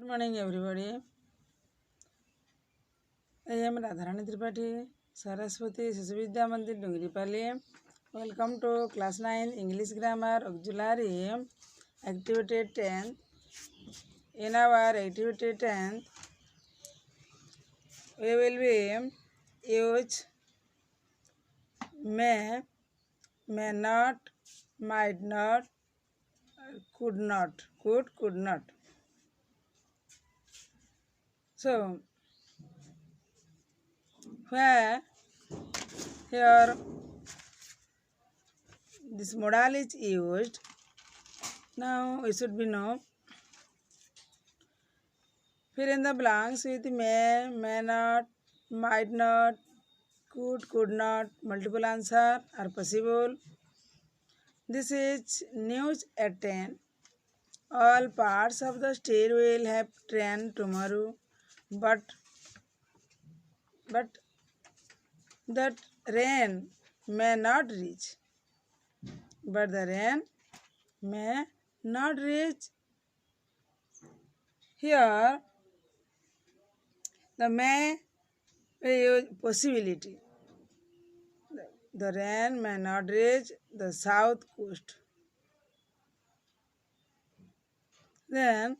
Morning everybody. I am Radharani Tripathi, Saraswati Sisi Vidya Mandir Dungripalli. Welcome to class 9 English Grammar Auxiliary Activity 10. In our Activity 10, we will be use may, not, might not, could not, could not. So, where here this modal is used, now we should be know. Fill in the blanks with may not, might not, could not. Multiple answer are possible. This is news at 10. All parts of the state will have train tomorrow, but that rain may not reach. But the rain may not reach. Here, the may we use possibility. The rain may not reach the south coast. Then,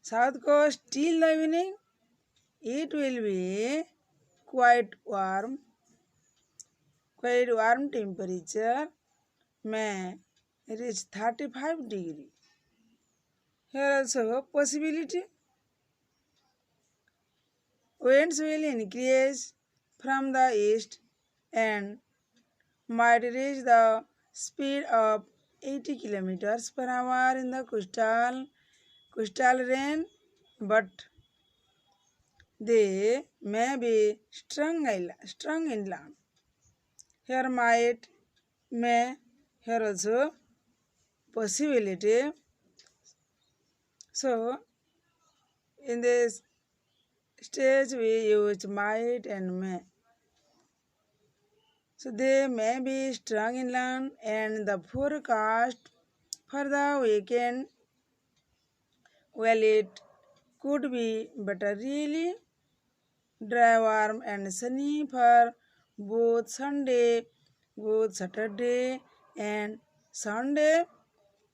south coast till the evening, it will be quite warm temperature may reach 35 degree. Here also possibility. Winds will increase from the east and might reach the speed of 80 kilometers per hour in the coastal range, but they may be strong inland. Here might, may, here also possibility. So, in this stage we use might and may. So, they may be strong inland and the forecast for the weekend, well, it could be better really dry, warm and sunny for both Saturday and Sunday.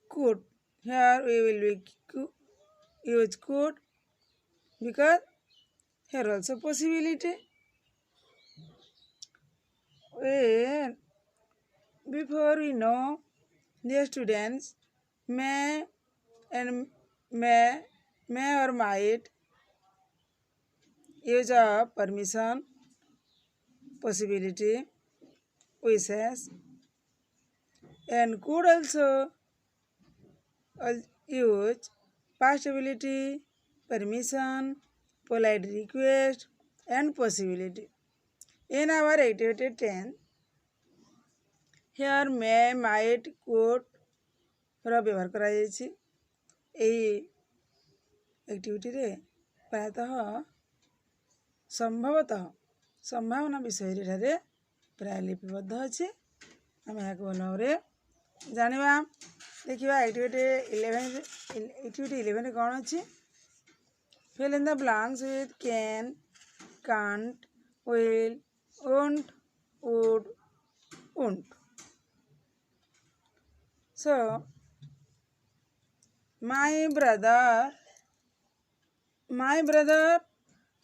Could. Here we will use could because here also possibility. Before we know, dear students, may or might use a permission, possibility, wishes, and could also use past ability, permission, polite request, and possibility. In our activity 10, here may, might, could ବ୍ୟବହାର କରାଯାଇଛି। ଏହି ଆକ୍ଟିଭିଟିରେ ପ୍ରାୟତଃ ସମ୍ଭାବନା ବିଷୟରେ ଏଠାରେ ପ୍ରାୟ ଲିପିବଦ୍ଧ ଅଛି। ଆମେ ଏହାକୁ ଭଲ ଭାବରେ ଜାଣିବା। ଦେଖିବା ଆକ୍ଟିଭିଟି 11 କ'ଣ ଅଛି? Fill in the blanks with can, can't, will, won't, would, won't. So, my brother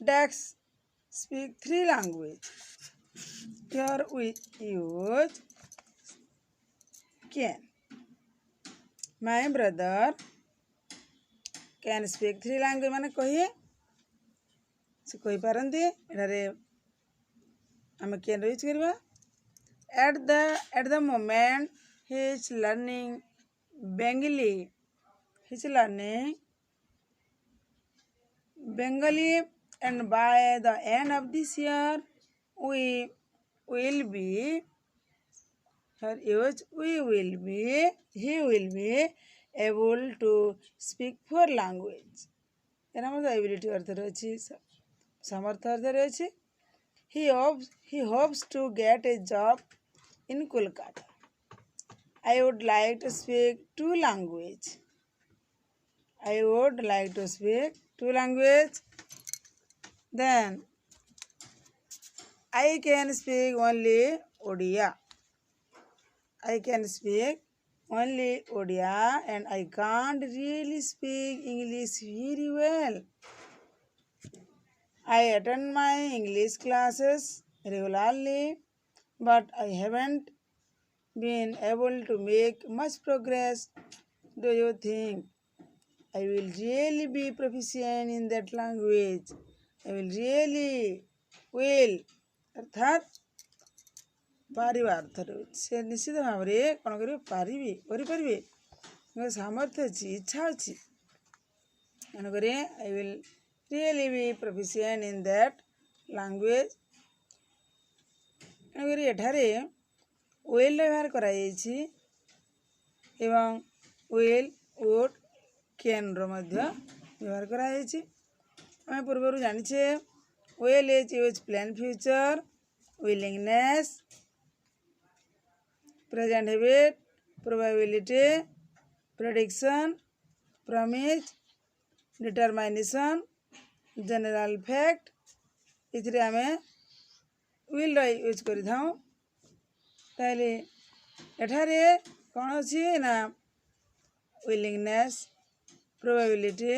Dax speak 3 languages. Here we use can. My brother can speak 3 languages माने कहिए से कहि पारंती एठारे हम can यूज करबा at the moment he is learning Bengali. He is learning Bengali, and by the end of this year he will be able to speak 4 languages. एना मतलब ability अर्थ रही सामर्थ्य अर्थ रही. He hopes to get a job in Kolkata. I would like to speak 2 languages. I would like to speak two languages. Then I can speak only Odia. I can speak only Odia and I can't really speak English very well. I attend my English classes regularly, but I haven't been able to make much progress. Do you think I will really be proficient in that language? I will really will अर्थात Paribas अर्थ से निश्चित भाव में कौन करें सामर्थ्य अच्छी इच्छा अच्छी तेणुक I will really be proficient in that language तेणुक एठारे विल व्यवहार कराई एवं विल वुड कैन व्यवहार कराई आम पूर्व जाने will is use plan future willingness present habit probability prediction promise determination general fact इथिरे आमे will यूज करि थाउ ताले एठारे कोन अछि ना willingness probability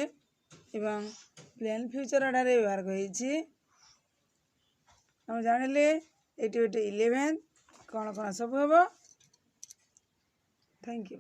एवं प्लान फ्यूचर एठारे व्यवहार कहिछि हम जानिले एक्टिविटी 11 कौन कौन सब हम थैंक यू।